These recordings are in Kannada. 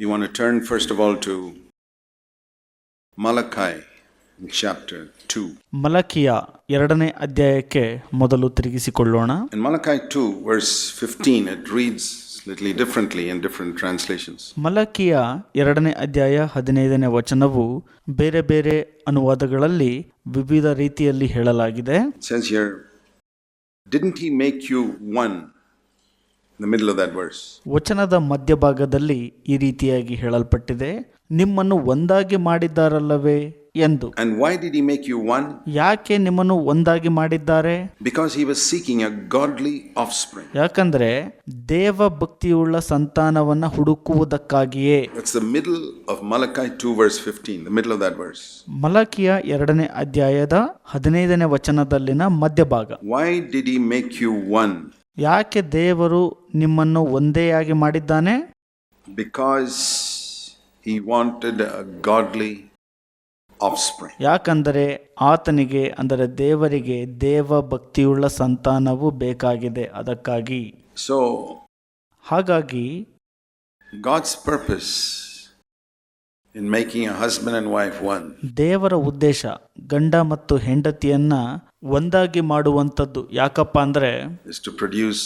You want to turn first of all to Malachi chapter 2. ಮಲಕಿಯ 2ನೇ ಅಧ್ಯಾಯಕ್ಕೆ ಮೊದಲು ತಿರುಗಿಸಿಕೊಳ್ಳೋಣ. In Malachi 2 verse 15 it reads slightly differently in different translations. ಮಲಕಿಯ 2ನೇ ಅಧ್ಯಾಯ 15ನೇ ವಚನವು ಬೇರೆ ಬೇರೆ ಅನುವಾದಗಳಲ್ಲಿ ವಿವಿಧ ರೀತಿಯಲ್ಲಿ ಹೇಳಲಾಗಿದೆ. It says here, didn't he make you one? In the middle of that verse. ವಚನದ ಮಧ್ಯಭಾಗದಲ್ಲಿ ಈ ರೀತಿಯಾಗಿ ಹೇಳಲ್ಪಟ್ಟಿದೆ, ನಿಮ್ಮನ್ನು ಒಂದಾಗಿ ಮಾಡಿದ್ದಾರಲ್ಲವೇ ಎಂದು. And why did he make you one? ಯಾಕೆ ನಿಮ್ಮನ್ನು ಒಂದಾಗಿ ಮಾಡಿದ್ದಾರೆ? Because he was seeking a godly offspring. ಯಾಕಂದ್ರೆ ದೇವ ಭಕ್ತಿಯುಳ್ಳ ಸಂತಾನವನ್ನ ಹುಡುಕುವುದಕ್ಕಾಗಿಯೇ. It's the middle of Malachi 2 verse 15, the middle of that verse. ಮಲಕಿಯ 2ನೇ ಅಧ್ಯಾಯದ 15ನೇ ವಚನದಲ್ಲಿನ ಮಧ್ಯಭಾಗ. Why did he make you one? ಯಾಕೆ ದೇವರು ನಿಮ್ಮನ್ನು ಒಂದೇಯಾಗಿ ಮಾಡಿದ್ದಾನೆ? Because he wanted a godly offspring. ಯಾಕಂದರೆ ಆತನಿಗೆ ಅಂದರೆ ದೇವರಿಗೆ ದೇವ ಭಕ್ತಿಯುಳ್ಳ ಸಂತಾನವು ಬೇಕಾಗಿದೆ, ಅದಕ್ಕಾಗಿ. So ಹಾಗಾಗಿ God's purpose in making a husband and wife one ದೇವರ ಉದ್ದೇಶ ಗಂಡ ಮತ್ತು ಹೆಂಡತಿಯನ್ನ ಒಂದಾಗಿ ಮಾಡುವಂಥದ್ದು ಯಾಕಪ್ಪ ಅಂದ್ರೆ is to produce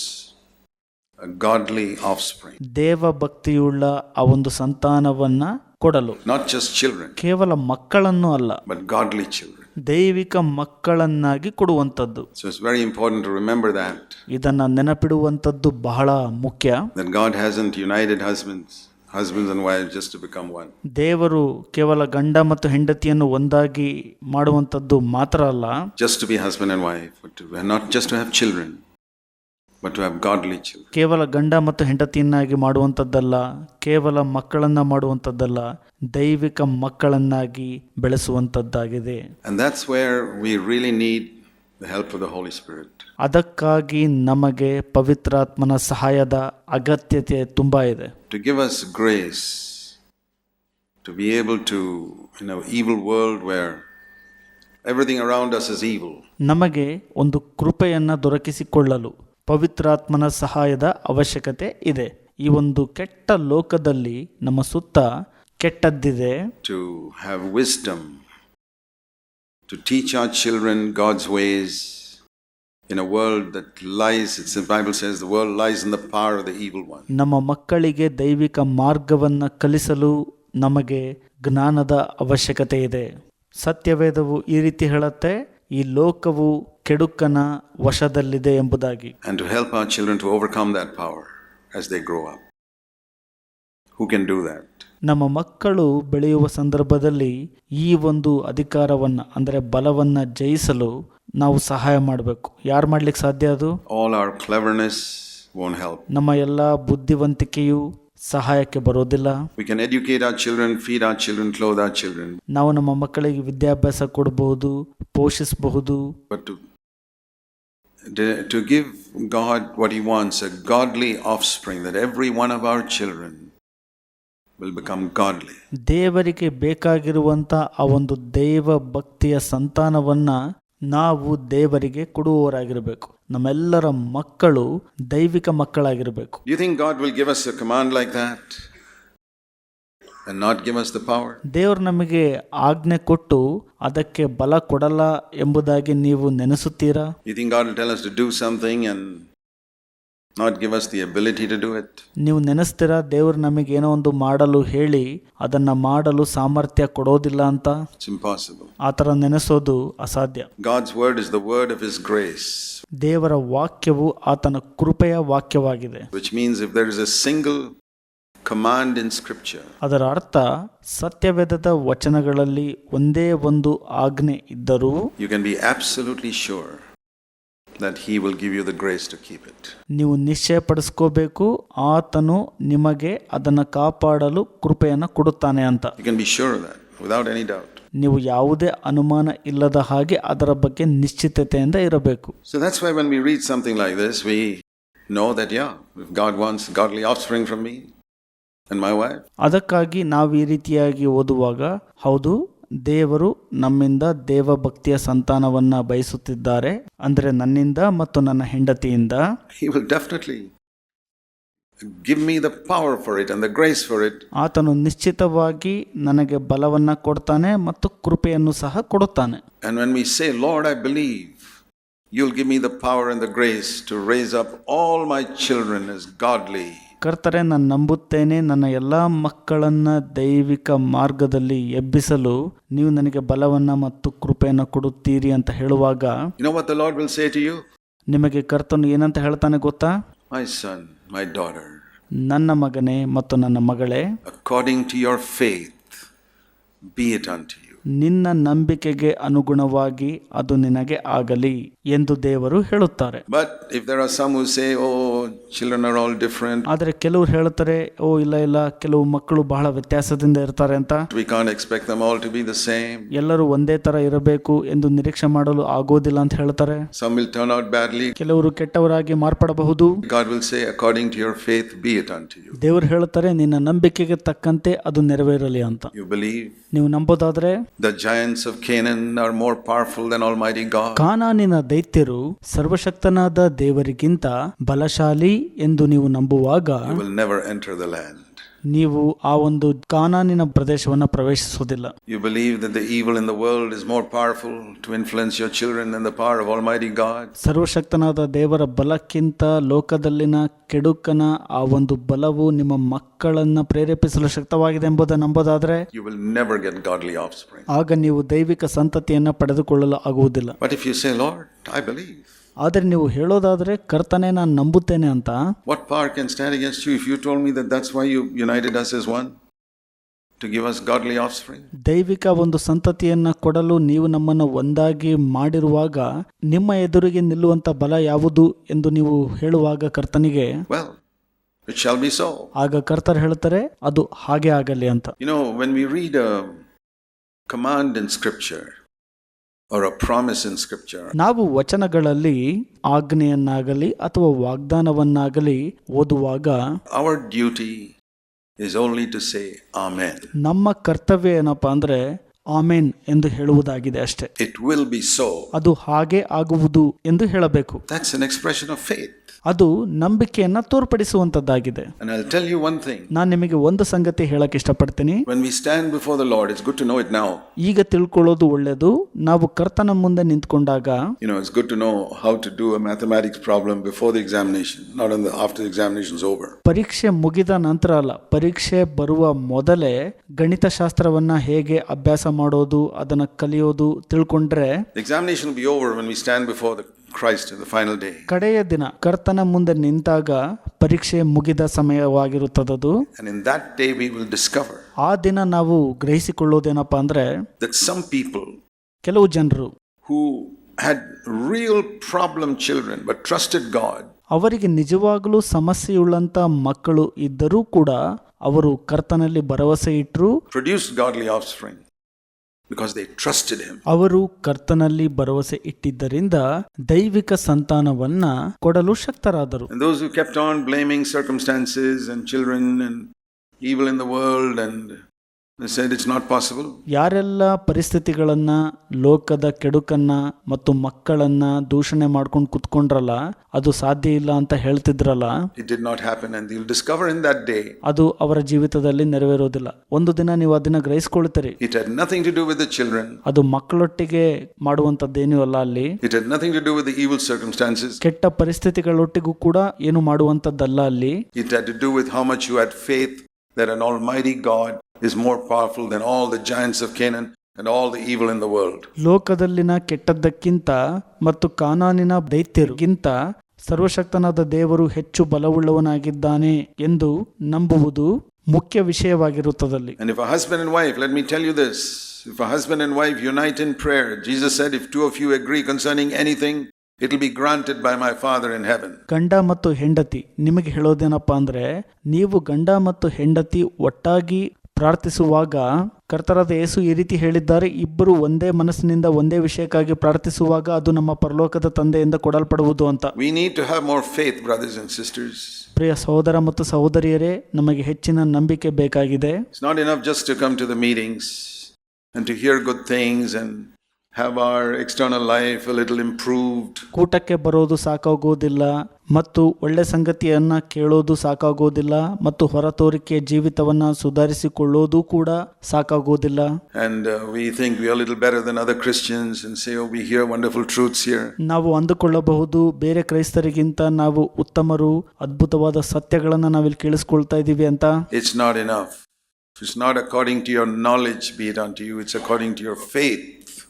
a godly offspring. ದೇವ ಭಕ್ತಿಯುಳ್ಳ ಆ ಒಂದು ಸಂತಾನವನ್ನ ಕೊಡಲು, Not just children, ಕೇವಲ ಮಕ್ಕಳನ್ನು ಅಲ್ಲ, but godly children. ದೈವಿಕ ಮಕ್ಕಳನ್ನಾಗಿ ಕೊಡುವಂಥದ್ದು. So it's very important to remember that ಇದನ್ನ ನೆನಪಿಡುವಂಥದ್ದು ಬಹಳ ಮುಖ್ಯ. that God hasn't united husbands and wives just to become one. ದೇವರು ಕೇವಲ ಗಂಡ ಮತ್ತು ಹೆಂಡತಿಯನ್ನು ಒಂದಾಗಿ ಮಾಡುವಂಥದ್ದು ಮಾತ್ರ ಅಲ್ಲ, Just to be husband and wife, not just to have children, but to have godly children. ಕೇವಲ ಗಂಡ ಮತ್ತು ಹೆಂಡತಿಯನ್ನಾಗಿ ಮಾಡುವಂಥದ್ದಲ್ಲ, ಕೇವಲ ಮಕ್ಕಳನ್ನ ಮಾಡುವಂಥದ್ದಲ್ಲ, ದೈವಿಕ ಮಕ್ಕಳನ್ನಾಗಿ ಬೆಳೆಸುವಂಥದ್ದಾಗಿದೆ. And that's where we really need the help of the Holy Spirit. ಅದಕ್ಕಾಗಿ ನಮಗೆ ಪವಿತ್ರಾತ್ಮನ ಸಹಾಯದ ಅಗತ್ಯತೆ ತುಂಬಾ ಇದೆ. To give us grace to be able to, in an evil world where everything around us is evil. ನಮಗೆ ಒಂದು ಕೃಪೆಯನ್ನು ದೊರಕಿಸಿಕೊಳ್ಳಲು ಪವಿತ್ರಾತ್ಮನ ಸಹಾಯದ ಅವಶ್ಯಕತೆ ಇದೆ. ಈ ಒಂದು ಕೆಟ್ಟ ಲೋಕದಲ್ಲಿ ನಮ್ಮ ಸುತ್ತ ಕೆಟ್ಟದ್ದಿದೆ. To have wisdom, to teach our children God's ways in a world that lies, it's the Bible says the world lies in the power of the evil one. ನಮ್ಮ ಮಕ್ಕಳಿಗೆ ದೈವಿಕ ಮಾರ್ಗವನ್ನು ಕಲಿಸಲು ನಮಗೆ ಜ್ಞಾನದ ಅವಶ್ಯಕತೆ ಇದೆ. ಸತ್ಯವೇದವು ಈ ರೀತಿ ಹೇಳುತ್ತೆ, ಈ ಲೋಕವು ಕೆಡುಕನ ವಶದಲ್ಲಿದೆ ಎಂಬುದಾಗಿ. And to help our children to overcome that power as they grow up. Who can do that? ನಮ್ಮ ಮಕ್ಕಳು ಬೆಳೆಯುವ ಸಂದರ್ಭದಲ್ಲಿ ಈ ಒಂದು ಅಧಿಕಾರವನ್ನ ಅಂದರೆ ಬಲವನ್ನ ಜಯಿಸಲು ನಾವು ಸಹಾಯ ಮಾಡಬೇಕು. ಯಾರು ಮಾಡ್ಲಿಕ್ಕೆ ಸಾಧ್ಯ ಅದು? All our cleverness won't help. ನಮ್ಮ ಎಲ್ಲ ಬುದ್ಧಿವಂತಿಕೆಯು ಸಹಾಯಕ್ಕೆ ಬರೋದಿಲ್ಲ. We can educate our children, feed our children, clothe our children. ನಾವು ನಮ್ಮ ಮಕ್ಕಳಿಗೆ ವಿದ್ಯಾಭ್ಯಾಸ ಕೊಡಬಹುದು, ಪೋಷಿಸಬಹುದು. But to give God what He wants, a godly offspring, that every one of our children will become godly. ದೇವರಿಗೆ ಬೇಕಾಗಿರುವಂತ ಆ ಒಂದು ದೈವ ಭಕ್ತಿಯ ಸಂತಾನವನ್ನ ನಾವು ದೇವರಿಗೆ ಕೊಡುವವರಾಗಿರಬೇಕು. ನಮ್ಮೆಲ್ಲರ ಮಕ್ಕಳು ದೈವಿಕ ಮಕ್ಕಳಾಗಿರಬೇಕು. Do you think God will give us a command like that and not give us the power? ದೇವರು ನಮಗೆ ಆಜ್ಞೆ ಕೊಟ್ಟು ಅದಕ್ಕೆ ಬಲ ಕೊಡಲ್ಲ ಎಂಬುದಾಗಿ ನೀವು ನೆನೆಸುತ್ತೀರಾ? You think God will tell us to do something and not give us the ability to do it? ನೀವು ನೆನೆಸ್ತೀರಾ ದೇವರು ನಮಗೇನೋ ಒಂದು ಮಾಡಲು ಹೇಳಿ ಅದನ್ನ ಮಾಡಲು ಸಾಮರ್ಥ್ಯ ಕೊಡೋದಿಲ್ಲ ಅಂತ? It's impossible. ಆ ಥರ ನೆನೆಸೋದು ಅಸಾಧ್ಯ. God's word is the word of His grace. ದೇವರ ವಾಕ್ಯವು ಆತನ ಕೃಪೆಯ ವಾಕ್ಯವಾಗಿದೆ. Which means if there is a single command in scripture, ಅದರ ಅರ್ಥ ಸತ್ಯವೇದದ ವಚನಗಳಲ್ಲಿ ಒಂದೇ ಒಂದು ಆಜ್ಞೆ ಇದ್ದರೂ you can be absolutely sure that He will give you the grace to keep it. ನೀವು ನಿಶ್ಚಯಪಡಿಸ್ಕೋಬೇಕು, ಆತನು ನಿಮಗೆ ಅದನ್ನ ಕಾಪಾಡಲು ಕೃಪೆಯನ್ನು ಕೊಡುತ್ತಾನೆ ಅಂತ. You can be sure of that without any doubt. ನೀವು ಯಾವುದೇ ಅನುಮಾನ ಇಲ್ಲದ ಹಾಗೆ ಅದರ ಬಗ್ಗೆ ನಿಶ್ಚಿತತೆಯಿಂದ ಇರಬೇಕು. So that's why when we read something like this, we know that if God wants godly offspring from me and my wife. ಅದಕ್ಕಾಗಿ ನಾವು ಈ ರೀತಿಯಾಗಿ ಓದುವಾಗ, ಹೌದು, ದೇವರು ನಮ್ಮಿಂದ ದೇವ ಭಕ್ತಿಯ ಸಂತಾನವನ್ನ ಬಯಸುತ್ತಿದ್ದಾರೆ, ಅಂದರೆ ನನ್ನಿಂದ ಮತ್ತು ನನ್ನ ಹೆಂಡತಿಯಿಂದ. He will definitely give me the power for it and the grace for it. ಆತನು ನಿಶ್ಚಿತವಾಗಿ ನನಗೆ ಬಲವನ್ನು ಕೊಡ್ತಾನೆ ಮತ್ತು ಕೃಪೆಯನ್ನು ಸಹ ಕೊಡುತ್ತಾನೆ. And when we say, Lord, I believe, you'll give me the power and the grace to raise up all my children as godly. ಕರ್ತರೆ, ನಾನು ನಂಬುತ್ತೇನೆ, ನನ್ನ ಎಲ್ಲ ಮಕ್ಕಳನ್ನು ದೈವಿಕ ಮಾರ್ಗದಲ್ಲಿ ಎಬ್ಬಿಸಲು ನೀವು ನನಗೆ ಬಲವನ್ನು ಮತ್ತು ಕೃಪೆಯನ್ನು ಕೊಡುತ್ತೀರಿ ಅಂತ ಹೇಳುವಾಗ, You know what the Lord will say to you? ನಿಮಗೆ ಕರ್ತನು ಏನಂತ ಹೇಳ್ತಾನೆ ಗೊತ್ತಾ? My son, my daughter, ನನ್ನ ಮಗನೇ ಮತ್ತು ನನ್ನ ಮಗಳೇ, according to your faith, be it unto you. ನಿನ್ನ ನಂಬಿಕೆಗೆ ಅನುಗುಣವಾಗಿ ಅದು ನಿನಗೆ ಆಗಲಿ ಎಂದು ದೇವರು ಹೇಳುತ್ತಾರೆ. But if there are some who say, oh, children are all different, ಆದರೆ ಕೆಲವರು ಹೇಳ್ತಾರೆ, ಓ ಇಲ್ಲ, ಕೆಲವು ಮಕ್ಕಳು ಬಹಳ ವ್ಯತ್ಯಾಸದಿಂದ ಇರ್ತಾರೆ ಅಂತ, we can't expect them all to be the same. ಎಲ್ಲರೂ ಒಂದೇ ತರ ಇರಬೇಕು ಎಂದು ನಿರೀಕ್ಷೆ ಮಾಡಲು ಆಗೋದಿಲ್ಲ ಅಂತ ಹೇಳ್ತಾರೆ. Some will turn out badly. ಕೆಲವರು ಕೆಟ್ಟವರಾಗಿ ಮಾರ್ಪಡಬಹುದು. God will say, according to your faith, be it unto you. ದೇವರು ಹೇಳ್ತಾರೆ, ನಿನ್ನ ನಂಬಿಕೆಗೆ ತಕ್ಕಂತೆ ಅದು ನೆರವೇರಲಿ ಅಂತ. You believe? ನೀವು ನಂಬೋದಾದ್ರೆ, The giants of Canaan are more powerful than Almighty God. ಕಾನಾನಿನ ದೈತ್ಯರು ಸರ್ವಶಕ್ತನಾದ ದೇವರಿಗಿಂತ ಬಲಶಾಲಿ ಎಂದು ನೀವು ನಂಬುವಾಗ, You will never enter the land. ನೀವು ಆ ಒಂದು ಕಾನಾನಿನ ಪ್ರದೇಶವನ್ನು ಪ್ರವೇಶಿಸುವುದಿಲ್ಲ. You believe that the evil in the world is more powerful to influence your children than the power of Almighty God. ಸರ್ವಶಕ್ತನಾದ ದೇವರ ಬಲಕ್ಕಿಂತ ಲೋಕದಲ್ಲಿನ ಕೆಡುಕನ ಆ ಒಂದು ಬಲವು ನಿಮ್ಮ ಮಕ್ಕಳನ್ನ ಪ್ರೇರೇಪಿಸಲು ಶಕ್ತವಾಗಿದೆ ಎಂಬುದನ್ನು ನಂಬೋದಾದ್ರೆ, You will never get godly offspring. ಆಗ ನೀವು ದೈವಿಕ ಸಂತತಿಯನ್ನ ಪಡೆದುಕೊಳ್ಳಲು ಆಗುವುದಿಲ್ಲ. But if you say, Lord, I believe, ಆದರೆ ನೀವು ಹೇಳೋದಾದ್ರೆ, ಕರ್ತನೆ, ನಾನು ನಂಬುತ್ತೇನೆ ಅಂತ, what power can stand against you if you told me that that's why you united us as one? To give us godly offspring? ದೈವಿಕ ಒಂದು ಸಂತತಿಯನ್ನ ಕೊಡಲು ನೀವು ನಮ್ಮನ್ನು ಒಂದಾಗಿ ಮಾಡಿರುವಾಗ ನಿಮ್ಮ ಎದುರಿಗೆ ನಿಲ್ಲುವಂತ ಬಲ ಯಾವುದು ಎಂದು ನೀವು ಹೇಳುವಾಗ ಕರ್ತನಿಗೆ, Well, it shall be so. ಆಗ ಕರ್ತರು ಹೇಳ್ತಾರೆ, ಅದು ಹಾಗೆ ಆಗಲಿ ಅಂತ. You know, when we read a command in scripture or a promise in scripture, ನಾವು ವಚನಗಳಲ್ಲಿ ಆಜ್ಞೆಯನ್ನಾಗಲಿ ಅಥವಾ ವಾಗ್ದಾನವನ್ನಾಗಲಿ ಓದುವಾಗ our duty is only to say amen. ನಮ್ಮ ಕರ್ತವ್ಯ ಏನಪ್ಪಾ ಅಂದ್ರೆ ಆಮೇನ್ ಎಂದು ಹೇಳುವುದಾಗಿದೆ ಅಷ್ಟೇ. It will be so. ಅದು ಹಾಗೆ ಆಗುವುದು ಎಂದು ಹೇಳಬೇಕು. That's an expression of faith. ಅದು ನಂಬಿಕೆಯನ್ನ ತೋರ್ಪಡಿಸುವಂತದ್ದಾಗಿದೆ. And I'll tell you one thing. ನಾನು ನಿಮಗೆ ಒಂದು ಸಂಗತಿ ಹೇಳಕ್ ಇಷ್ಟಪಡ್ತೀನಿ. When we stand before the Lord, it's good to know it now. ಈಗ ತಿಳ್ಕೊಳ್ಳೋದು ಒಳ್ಳೆಯದು. ನಾವು ಕರ್ತನ ಮುಂದೆ ನಿಂತ್ಕೊಂಡಾಗ, You know, it's good to know how to do a mathematics problem before the examination, not after the examination is over. ಪರೀಕ್ಷೆ ಮುಗಿದ ನಂತರ ಅಲ್ಲ, ಪರೀಕ್ಷೆ ಬರುವ ಮೊದಲೇ ಗಣಿತಶಾಸ್ತ್ರವನ್ನ ಹೇಗೆ ಅಭ್ಯಾಸ ಮಾಡೋದು, ಅದನ್ನ ಕಲಿಯೋದು ತಿಳ್ಕೊಂಡ್ರೆ, The examination will be over when we stand before the Christ in the final day. ಕಡೆಯ ದಿನ ಕರ್ತನ ಮುಂದೆ ನಿಂತಾಗ ಪರೀಕ್ಷೆ ಮುಗಿದ ಸಮಯವಾಗಿರುತ್ತದದು. And in that day we will discover ಆ ದಿನ ನಾವು ಗ್ರಹಿಸಿಕೊಳ್ಳೋದೇನಪ್ಪ ಅಂದ್ರೆ, that some people ಕೆಲವು ಜನರು who had real problem children but trusted God, ಅವರಿಗೆ ನಿಜವಾಗಲೂ ಸಮಸ್ಯೆಯುಳ್ಳಂತ ಮಕ್ಕಳು ಇದ್ದರೂ ಕೂಡ ಅವರು ಕರ್ತನಲ್ಲಿ ಭರವಸೆ ಇಟ್ಟರು, produced godly offspring because they trusted him. ಅವರು ಕರ್ತನಲ್ಲಿ ಭರವಸೆ ಇಟ್ಟಿದ್ದರಿಂದ ದೈವಿಕ ಸಂತಾನವನ್ನ ಕೊಡಲು ಶಕ್ತರಾದರು. And those who kept on blaming circumstances and children and evil in the world, and they said it's not possible. ಯಾರೆಲ್ಲ ಪರಿಸ್ಥಿತಿಗಳನ್ನ, ಲೋಕದ ಕೆಡುಕನ್ನ ಮತ್ತು ಮಕ್ಕಳನ್ನ ದೂಷಣೆ ಮಾಡ್ಕೊಂಡು ಕುತ್ಕೊಂಡ್ರಲ್ಲ, ಅದು ಸಾಧ್ಯ ಇಲ್ಲ ಅಂತ ಹೇಳ್ತಿದ್ರಲ್ಲ, It did not happen, and you'll discover in that day ಅದು ಅವರ ಜೀವಿತದಲ್ಲಿ ನೆರವೇರೋದಿಲ್ಲ. ಒಂದು ದಿನ ನೀವು ಅದನ್ನ ಗ್ರಹಿಸ್ಕೊಳ್ತೀರಿ. it had nothing to do with the children. ಅದು ಮಕ್ಕಳೊಟ್ಟಿಗೆ ಮಾಡುವಂತದ್ದೇನೂ ಅಲ್ಲ ಅಲ್ಲಿ. It had nothing to do with the evil circumstances. ಕೆಟ್ಟ ಪರಿಸ್ಥಿತಿಗಳೊಟ್ಟಿಗೂ ಕೂಡ ಏನು ಮಾಡುವಂತದ್ದಲ್ಲ ಅಲ್ಲಿ. It had to do with how much you had faith that an almighty God is more powerful than all the giants of Canaan and all the evil in the world. ಲೋಕದಲ್ಲಿನ ಕೆಟ್ಟದ್ದಕ್ಕಿಂತ ಮತ್ತು ಕಾನಾನಿನ ದೈತ್ಯರಿಗಿಂತ ಸರ್ವಶಕ್ತನಾದ ದೇವರು ಹೆಚ್ಚು ಬಲವುಳ್ಳವನಾಗಿದ್ದಾನೆ ಎಂದು ನಂಬುವುದು ಮುಖ್ಯ ವಿಷಯವಾಗಿರುತ್ತದಲ್ಲಿ. And if a husband and wife, let me tell you this, if a husband and wife unite in prayer, Jesus said, if two of you agree concerning anything, it will be granted by my Father in heaven. ಗಂಡ ಮತ್ತು ಹೆಂಡತಿ, ನಿಮಗೆ ಹೇಳೋದೇನಪ್ಪಾ ಅಂದ್ರೆ, ನೀವು ಗಂಡ ಮತ್ತು ಹೆಂಡತಿ ಒಟ್ಟಾಗಿ ಪ್ರಾರ್ಥಿಸುವಾಗ, ಕರ್ತರಾದ ಯೇಸು ಈ ರೀತಿ ಹೇಳಿದ್ದಾರೆ, ಇಬ್ಬರು ಒಂದೇ ಮನಸ್ಸಿನಿಂದ ಒಂದೇ ವಿಷಯಕ್ಕಾಗಿ ಪ್ರಾರ್ಥಿಸುವಾಗ ಅದು ನಮ್ಮ ಪರಲೋಕದ ತಂದೆಯಿಂದ ಕೊಡಲ್ಪಡುವುದು ಅಂತ. We need to have more faith, brothers and sisters. ಪ್ರಿಯ ಸಹೋದರ ಮತ್ತು ಸಹೋದರಿಯರೇ, ನಮಗೆ ಹೆಚ್ಚಿನ ನಂಬಿಕೆ ಬೇಕಾಗಿದೆ. It's not enough just to come to the meetings and to hear good things and have our external life a little improved. ಕೂಟಕ್ಕೆ ಬರೋದು ಸಾಕಾಗೋದಿಲ್ಲ ಮತ್ತು ಒಳ್ಳೆ ಸಂಗತಿಯನ್ನ ಕೇಳೋದು ಸಾಕಾಗೋದಿಲ್ಲ ಮತ್ತು ಹೊರತೋರಿಕೆ ಜೀವಿತವನ್ನ ಸುಧಾರಿಸಿಕೊಳ್ಳೋದು ಕೂಡ ಸಾಕಾಗೋದಿಲ್ಲ. And we think we are a little better than other Christians and say, oh, we hear wonderful truths here. ನಾವು ಅಂದುಕೊಳ್ಳಬಹುದು ಬೇರೆ ಕ್ರೈಸ್ತರಿಗಿಂತ ನಾವು ಉತ್ತಮರು, ಅದ್ಭುತವಾದ ಸತ್ಯಗಳನ್ನ ನಾವಿಲ್ಲಿ ಕೇಳಿಸ್ಕೊಳ್ತಾ ಇದ್ದೀವಿ ಅಂತ. It's not enough. It's not according to your knowledge be it unto you, it's according to your faith.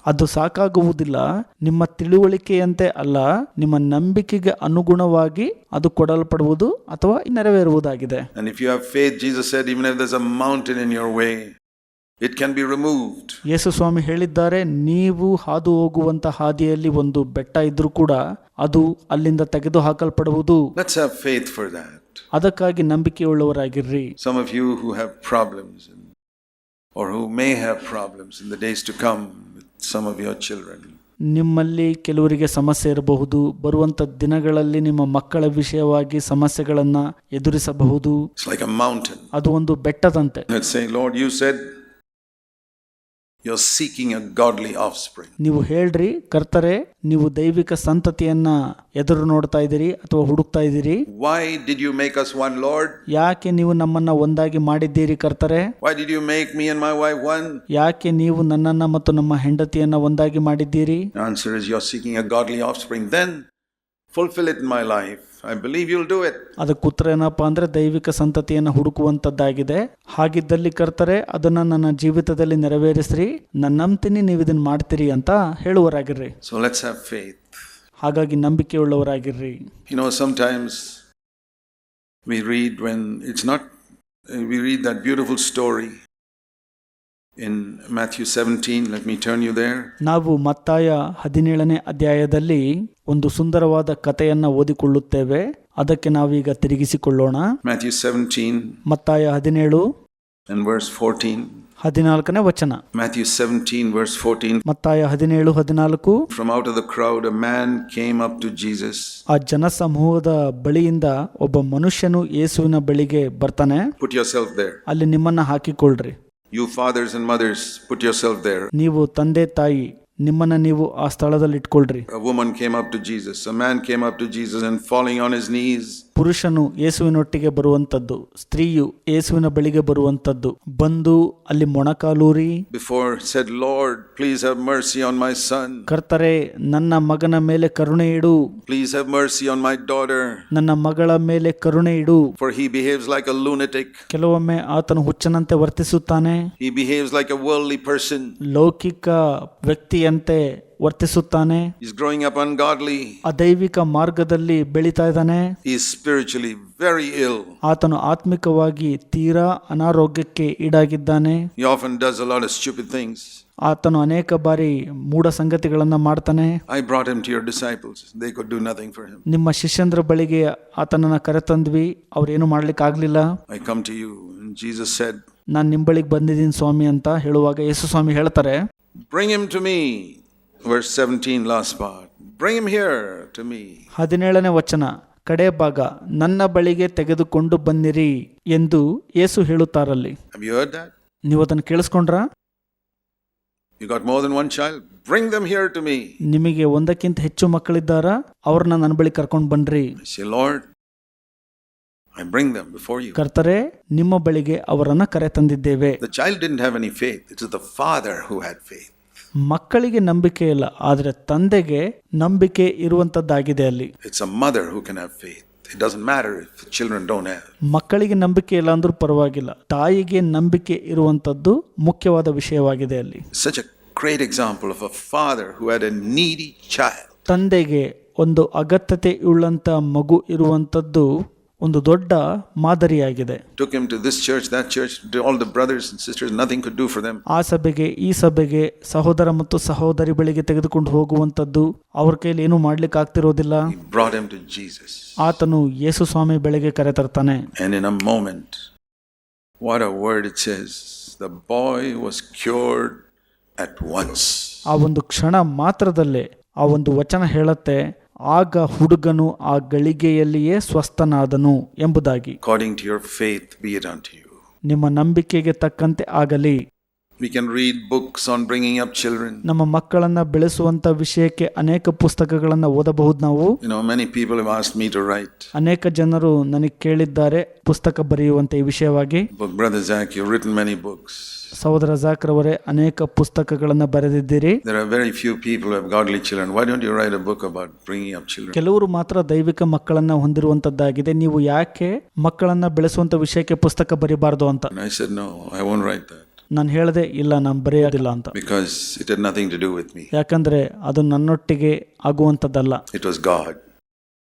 ಅದು ಸಾಕಾಗುವುದಿಲ್ಲ. ನಿಮ್ಮ ತಿಳುವಳಿಕೆಯಂತೆ ಅಲ್ಲ, ನಿಮ್ಮ ನಂಬಿಕೆಗೆ ಅನುಗುಣವಾಗಿ ಅದು ಕೊಡಲ್ಪಡುವುದು ಅಥವಾ ನೆರವೇರುವುದಾಗಿದೆ. And if you have faith, Jesus said, even if there's a mountain in your way, it can be removed. ಯೇಸು ಸ್ವಾಮಿ ಹೇಳಿದ್ದಾರೆ, ನೀವು ಹಾದು ಹೋಗುವಂತ ಹಾದಿಯಲ್ಲಿ ಒಂದು ಬೆಟ್ಟ ಇದ್ರೂ ಕೂಡ ಅದು ಅಲ್ಲಿಂದ ತೆಗೆದು ಹಾಕಲ್ಪಡುವುದು. Let's have faith for that. ಅದಕ್ಕಾಗಿ ನಂಬಿಕೆಯುಳ್ಳವರಾಗಿರ್ರಿ. Some of you who have problems or who may have problems in the days to come with some of your children. ನಿಮ್ಮಲ್ಲಿ ಕೆಲವರಿಗೆ ಸಮಸ್ಯೆ ಇರಬಹುದು, ಬರುವಂತ ದಿನಗಳಲ್ಲಿ ನಿಮ್ಮ ಮಕ್ಕಳ ವಿಷಯವಾಗಿ ಸಮಸ್ಯೆಗಳನ್ನ ಎದುರಿಸಬಹುದು. It's like a mountain. ಅದು ಒಂದು ಬೆಟ್ಟದಂತೆ. Let's say, Lord, you said you're seeking a godly offspring. ನೀವು ಹೇಳ್ರಿ, ಕರ್ತರೆ, ನೀವು ದೈವಿಕ ಸಂತತಿಯನ್ನ ಎದುರು ನೋಡ್ತಾ ಇದ್ದೀರಿ ಅಥವಾ ಹುಡುಕ್ತಾ ಇದ್ದೀರಿ. Why did you make us one, Lord? ಯಾಕೆ ನೀವು ನಮ್ಮನ್ನ ಒಂದಾಗಿ ಮಾಡಿದ್ದೀರಿ ಕರ್ತರೆ? Why did you make me and my wife one? ಯಾಕೆ ನೀವು ನನ್ನನ್ನ ಮತ್ತು ನಮ್ಮ ಹೆಂಡತಿಯನ್ನ ಒಂದಾಗಿ ಮಾಡಿದ್ದೀರಿ? The answer is you're seeking a godly offspring. Then fulfill it in my life. I believe you'll do it. ಅದಕ್ಕೆ ಉತ್ತರ ಏನಪ್ಪಾ ಅಂದ್ರೆ ದೈವಿಕ ಸಂತತಿಯನ್ನು ಹುಡುಕುವಂತದ್ದಾಗಿದೆ. ಹಾಗಿದ್ದಲ್ಲಿ ಕರ್ತರೆ, ಅದನ್ನ ನನ್ನ ಜೀವಿತದಲ್ಲಿ ನೆರವೇರಿಸ್ರಿ, ನಾನು ನಂಬ್ತೀನಿ ನೀವು ಇದನ್ನ ಮಾಡ್ತೀರಿ ಅಂತ ಹೇಳುವರಾಗಿರ್ರಿ. So let's have faith. ಹಾಗಾಗಿ ನಂಬಿಕೆಯುಳ್ಳವರಾಗಿರ್ರಿ. You know, sometimes we read we read that beautiful story in Matthew 17. Let me turn you there. ನಾವು ಮತ್ತಾಯ 17ನೇ ಅಧ್ಯಾಯದಲ್ಲಿ ಒಂದು ಸುಂದರವಾದ ಕಥೆಯನ್ನ ಓದಿಕೊಳ್ಳುತ್ತೇವೆ. ಅದಕ್ಕೆ ನಾವೀಗ ತಿರುಗಿಸಿಕೊಳ್ಳೋಣ. Matthew 17 ಮತ್ತಾಯ 17 and verse 14. 14ನೇ ವಚನ. Matthew 17 verse 14. ಮತ್ತಾಯ 17:14. From out of the crowd a man came up to Jesus. ಆ ಜನಸಮೂಹದ ಬಳಿಯಿಂದ ಒಬ್ಬ ಮನುಷ್ಯನು ಯೇಸುವಿನ ಬಳಿಗೆ ಬರ್ತಾನೆ. Put yourself there. ಅಲ್ಲಿ ನಿಮ್ಮನ್ನ ಹಾಕಿಕೊಳ್ಳ್ರಿ. You fathers and mothers, put yourself there. ನೀವು ತಂದೆ ತಾಯಿ, ನಿಮ್ಮನ್ನ ನೀವು ಆ ಸ್ಥಳದಲ್ಲಿ ಇಟ್ಕೊಳ್ರಿ. A woman came up to Jesus. A man came up to Jesus and falling on his knees. ಪುರುಷನು ಯೇಸುವಿನೊಟ್ಟಿಗೆ ಬರುವಂತದ್ದು, ಸ್ತ್ರೀಯು ಯೇಸುವಿನ ಬಳಿಗೆ ಬರುವಂತದ್ದು, ಬಂದು ಅಲ್ಲಿ ಮೊಣಕಾಲೂರಿ Before said, Lord, please have mercy on my son. ಕರ್ತರೆ, ನನ್ನ ಮಗನ ಮೇಲೆ ಕರುಣೆ ಇಡು. Please have mercy on my daughter. ನನ್ನ ಮಗಳ ಮೇಲೆ ಕರುಣೆ ಇಡು. For he behaves like a lunatic. ಕೆಲವೊಮ್ಮೆ ಆತನು ಹುಚ್ಚನಂತೆ ವರ್ತಿಸುತ್ತಾನೆ. He behaves like a worldly person. ಲೌಕಿಕ ವ್ಯಕ್ತಿಯಂತೆ ವರ್ತಿಸುತ್ತಾನೆ. He's growing up ungodly. ಅದೈವಿಕ ಮಾರ್ಗದಲ್ಲಿ ಬೆಳೀತಾ ಇದ್ದಾನೆ. He is spiritually very ill. ಆತನು ಆತ್ಮಿಕವಾಗಿ ತೀರಾ ಅನಾರೋಗ್ಯಕ್ಕೆ ಈಡಾಗಿದ್ದಾನೆ. He often does a lot of stupid things. ಆತನು ಅನೇಕ ಬಾರಿ ಮೂಢ ಸಂಗತಿಗಳನ್ನ ಮಾಡ್ತಾನೆ. I brought him to your disciples. They could do nothing for him. ನಿಮ್ಮ ಶಿಷ್ಯಂದ್ರ ಬಳಿಗೆ ಆತನನ್ನ ಕರೆತಂದ್ವಿ, ಅವ್ರೇನು ಮಾಡ್ಲಿಕ್ಕೆ ಆಗ್ಲಿಲ್ಲ. I come to you. And Jesus said, ನಾನು ನಿಂಬಳಿಗೆ ಬಂದಿದ್ದೀನಿ ಸ್ವಾಮಿ ಅಂತ ಹೇಳುವಾಗ ಯೇಸು ಸ್ವಾಮಿ ಹೇಳ್ತಾರೆ, bring him to me. Verse 17, last part. Bring him here to me. 17ನೇ ವಚನ ಕಡೆ ಭಾಗ, ನನ್ನ ಬಳಿಗೆ ತೆಗೆದುಕೊಂಡು ಬನ್ನಿರಿ ಎಂದು ಯೇಸು ಹೇಳುತ್ತಾರಲ್ಲಿ. Have you heard that? ನೀವು ಅದನ್ನು ಕೇಳಿಸ್ಕೊಂಡ್ರ? You got more than one child? Bring them here to me. ನಿಮಗೆ ಒಂದಕ್ಕಿಂತ ಹೆಚ್ಚು ಮಕ್ಕಳಿದ್ದಾರಾ? ಅವ್ರನ್ನ ನನ್ನ ಬಳಿ ಕರ್ಕೊಂಡು ಬನ್ರಿ. I say, Lord, I bring them before you. ಕರ್ತರೆ, ನಿಮ್ಮ ಬಳಿಗೆ ಅವರನ್ನ ಕರೆ ತಂದಿದ್ದೇವೆ. The child didn't have any faith. It was the father who had faith. ಮಕ್ಕಳಿಗೆ ನಂಬಿಕೆ ಇಲ್ಲ, ಆದರೆ ತಂದೆಗೆ ನಂಬಿಕೆ ಇರುವಂತದ್ದಾಗಿದೆ ಅಲ್ಲಿ. It's a mother who can have faith. It doesn't matter if the children don't have. ಮಕ್ಕಳಿಗೆ ನಂಬಿಕೆ ಇಲ್ಲ ಅಂದ್ರೂ ಪರವಾಗಿಲ್ಲ, ತಾಯಿಗೆ ನಂಬಿಕೆ ಇರುವಂತದ್ದು ಮುಖ್ಯವಾದ ವಿಷಯವಾಗಿದೆ ಅಲ್ಲಿ. Such a great example of a father who had a needy child. ತಂದೆಗೆ ಒಂದು ಅಗತ್ಯತೆ ಉಳ್ಳಂತ ಮಗು ಇರುವಂತದ್ದು ಒಂದು ದೊಡ್ಡ ಮಾದರಿಯಾಗಿದೆ. Took him to this church, that church, to all the brothers and sisters, nothing could do for them. ಆ ಸಭೆಗೆ ಈ ಸಭೆಗೆ ಸಹೋದರ ಮತ್ತು ಸಹೋದರಿ ಬಳಿಗೆ ತೆಗೆದುಕೊಂಡು ಹೋಗುವಂತದ್ದು ಅವ್ರ ಕೈಲಿ ಏನು ಮಾಡ್ಲಿಕ್ಕೆ ಆಗ್ತಿರೋದಿಲ್ಲ. He brought him to Jesus. ಆತನು ಯೇಸು ಸ್ವಾಮಿ ಬೆಳೆಗೆ ಕರೆತರ್ತಾನೆ. And in a moment, what a word it says, the boy was cured at once. ಆ ಒಂದು ಕ್ಷಣ ಮಾತ್ರದಲ್ಲೇ ಆ ಒಂದು ವಚನ ಹೇಳುತ್ತೆ, ಆಗ ಹುಡುಗನು ಆ ಗಳಿಗೆಯಲ್ಲಿಯೇ ಸ್ವಸ್ಥನಾದನು ಎಂಬುದಾಗಿ. According to your faith be it unto you. ನಿಮ್ಮ ನಂಬಿಕೆಗೆ ತಕ್ಕಂತೆ ಆಗಲಿ. We can read books on bringing up children. ನಮ್ಮ ಮಕ್ಕಳನ್ನ ಬೆಳೆಸುವಂತ ವಿಷಯಕ್ಕೆ ಅನೇಕ ಪುಸ್ತಕಗಳನ್ನ ಓದಬಹುದು ನಾವು. Many people have asked me to write. ಅನೇಕ ಜನರು ನನಗೆ ಕೇಳಿದ್ದಾರೆ ಪುಸ್ತಕ ಬರೆಯುವಂತೆ ಈ ವಿಷಯವಾಗಿ. Brother Zach, you've written many books. ಸಹೋದರ ಜಾಕ್ ರವರೇ, ಅನೇಕ ಪುಸ್ತಕಗಳನ್ನ ಬರೆದಿದ್ದೀರಿ. There are very few people who have godly children. Why don't you write a book about bringing up children? ಕೆಲವರು ಮಾತ್ರ ದೈವಿಕ ಮಕ್ಕಳನ್ನ ಹೊಂದಿರುವಂತದ್ದಾಗಿದೆ. ನೀವು ಯಾಕೆ ಮಕ್ಕಳನ್ನ ಬೆಳೆಸುವಂತ ವಿಷಯಕ್ಕೆ ಪುಸ್ತಕ ಬರೀಬಾರ್ದು ಅಂತ. And I said, no, I won't write that. ನಾನು ಹೇಳಿದೆ, ಇಲ್ಲ, ನಾನು ಬರೆಯೋದಿಲ್ಲ ಅಂತ. Because it had nothing to do with me. ಯಾಕಂದ್ರೆ ಅದು ನನ್ನೊಟ್ಟಿಗೆ ಆಗುವಂತದ್ದಲ್ಲ. It was God.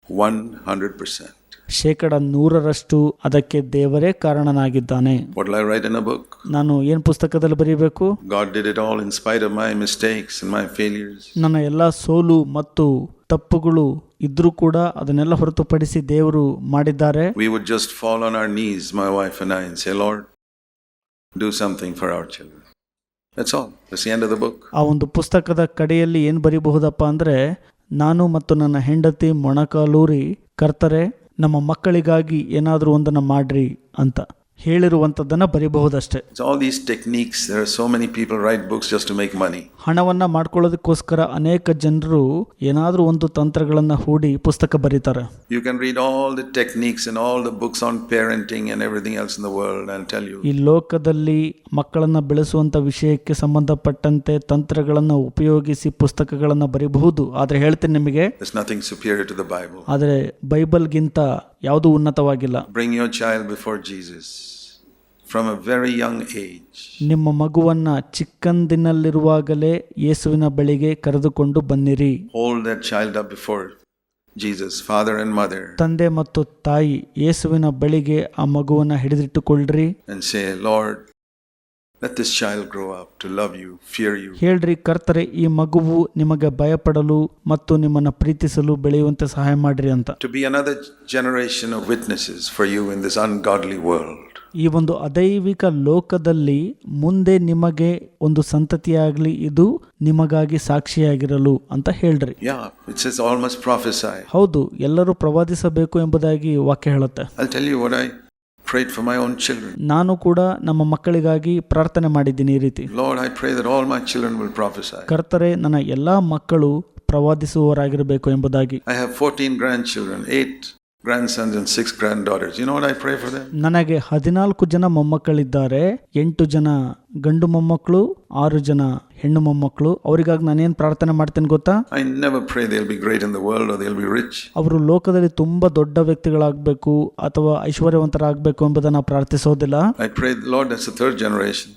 100%. 100% ಅದಕ್ಕೆ ದೇವರೇ ಕಾರಣನಾಗಿದ್ದಾನೆ. What will I write in a book? ನಾನು ಏನ್ ಪುಸ್ತಕದಲ್ಲಿ ಬರೀಬೇಕು? God did it all in spite of my mistakes and my failures. ನನ್ನ ಎಲ್ಲ ಸೋಲು ಮತ್ತು ತಪ್ಪುಗಳು ಇದ್ರೂ ಕೂಡ ಅದನ್ನೆಲ್ಲ ಹೊರತುಪಡಿಸಿ ದೇವರು ಮಾಡಿದ್ದಾರೆ. We would just fall on our knees, my wife and I, and say, Lord, do something for our children. That's all. That's the end of the book. ಆ ಒಂದು ಪುಸ್ತಕದ ಕಡೆಯಲ್ಲಿ ಏನು ಬರೀಬಹುದಪ್ಪ ಅಂದ್ರೆ, ನಾನು ಮತ್ತು ನನ್ನ ಹೆಂಡತಿ ಮೊಣಕಾಲೂರಿ, ಕರ್ತರೆ ನಮ್ಮ ಮಕ್ಕಳಿಗಾಗಿ ಏನಾದರೂ ಒಂದನ್ನು ಮಾಡ್ರಿ ಅಂತ ಹೇಳಿರುವಂಥದ್ದನ್ನು ಬರೀಬಹುದಷ್ಟೇ. All these techniques, there are so many people write books just to make money. ಹಣವನ್ನ ಮಾಡ್ಕೊಳ್ಳೋದಕ್ಕೋಸ್ಕರ ಅನೇಕ ಜನರು ಏನಾದರೂ ಒಂದು ತಂತ್ರಗಳನ್ನ ಹೂಡಿ ಪುಸ್ತಕ ಬರೀತಾರೆ. You can read all the techniques and all the books on parenting and everything else in the world and tell you. ಈ ಲೋಕದಲ್ಲಿ ಮಕ್ಕಳನ್ನ ಬೆಳೆಸುವಂತ ವಿಷಯಕ್ಕೆ ಸಂಬಂಧಪಟ್ಟಂತೆ ತಂತ್ರಗಳನ್ನ ಉಪಯೋಗಿಸಿ ಪುಸ್ತಕಗಳನ್ನ ಬರೀಬಹುದು. ಆದ್ರೆ ಹೇಳ್ತೇನೆ ನಿಮಗೆ, there's nothing superior to the Bible. ಆದ್ರೆ ಬೈಬಲ್ಗಿಂತ ಯಾವುದು ಉನ್ನತವಾಗಿಲ್ಲ. Bring your child before Jesus from a very young age. ನಿಮ್ಮ ಮಗುವನ್ನ ಚಿಕ್ಕಂದಿನಲ್ಲಿರುವಾಗಲೇ ಯೇಸುವಿನ ಬಳಿಗೆ ಕರೆದುಕೊಂಡು ಬನ್ನಿರಿ. Hold that child up before Jesus, father and mother. ತಂದೆ ಮತ್ತು ತಾಯಿ ಯೇಸುವಿನ ಬಳಿಗೆ ಆ ಮಗುವನ್ನ ಹಿಡಿದಿಟ್ಟುಕೊಳ್ಳ್ರಿ. And say, Lord, let this child grow up to love you, fear you. ಹೇಳ್ರಿ, ಕರ್ತರೆ ಈ ಮಗುವು ನಿಮಗೆ ಭಯಪಡಲು ಮತ್ತು ನಿಮ್ಮನ್ನ ಪ್ರೀತಿಸಲು ಬೆಳೆಯುವಂತೆ ಸಹಾಯ ಮಾಡ್ರಿ ಅಂತ. To be another generation of witnesses for you in this ungodly world. ಈ ಒಂದು ಅದೈವಿಕ ಲೋಕದಲ್ಲಿ ಮುಂದೆ ನಿಮಗೆ ಒಂದು ಸಂತತಿಯಾಗಲಿ, ಇದು ನಿಮಗಾಗಿ ಸಾಕ್ಷಿಯಾಗಿರಲು ಅಂತ ಹೇಳ್ರಿ. Yeah, it says all must prophesy. ಹೌದು, ಎಲ್ಲರೂ ಪ್ರವಾದಿಸಬೇಕು ಎಂಬುದಾಗಿ ವಾಕ್ಯ ಹೇಳುತ್ತೆ. I'll tell you what I prayed for my own children. ನಾನು ಕೂಡ ನಮ್ಮ ಮಕ್ಕಳಿಗಾಗಿ ಪ್ರಾರ್ಥನೆ ಮಾಡಿದ್ದೀನಿ ಈ ರೀತಿ. Lord, I pray that all my children will prophesy. ಕರ್ತರೆ ನನ್ನ ಎಲ್ಲಾ ಮಕ್ಕಳು ಪ್ರವಾದಿಸುವವರಾಗಿರಬೇಕು ಎಂಬುದಾಗಿ. I have 14 grandchildren, 8 grandsons and 6 granddaughters. You know what I pray for them? ನನಗೆ 14 ಜನ ಮೊಮ್ಮಕ್ಕಳಿದ್ದಾರೆ. 8 ಜನ ಗಂಡು ಮೊಮ್ಮಕ್ಕಳು, 6 ಜನ ಹೆಣ್ಣು ಮೊಮ್ಮಕ್ಕಳು. ಅವರಿಗಾಗಿ ನಾನೇನು ಪ್ರಾರ್ಥನೆ ಮಾಡ್ತೇನೆ ಗೊತ್ತಾ? I never pray they'll be great in the world or they'll be rich. ಅವರು ಲೋಕದಲ್ಲಿ ತುಂಬಾ ದೊಡ್ಡ ವ್ಯಕ್ತಿಗಳಾಗಬೇಕು ಅಥವಾ ಐಶ್ವರ್ಯವಂತರಾಗಬೇಕು ಎಂಬುದನ್ನು ಪ್ರಾರ್ಥಿಸೋದಿಲ್ಲ. I pray, Lord, that's the third generation.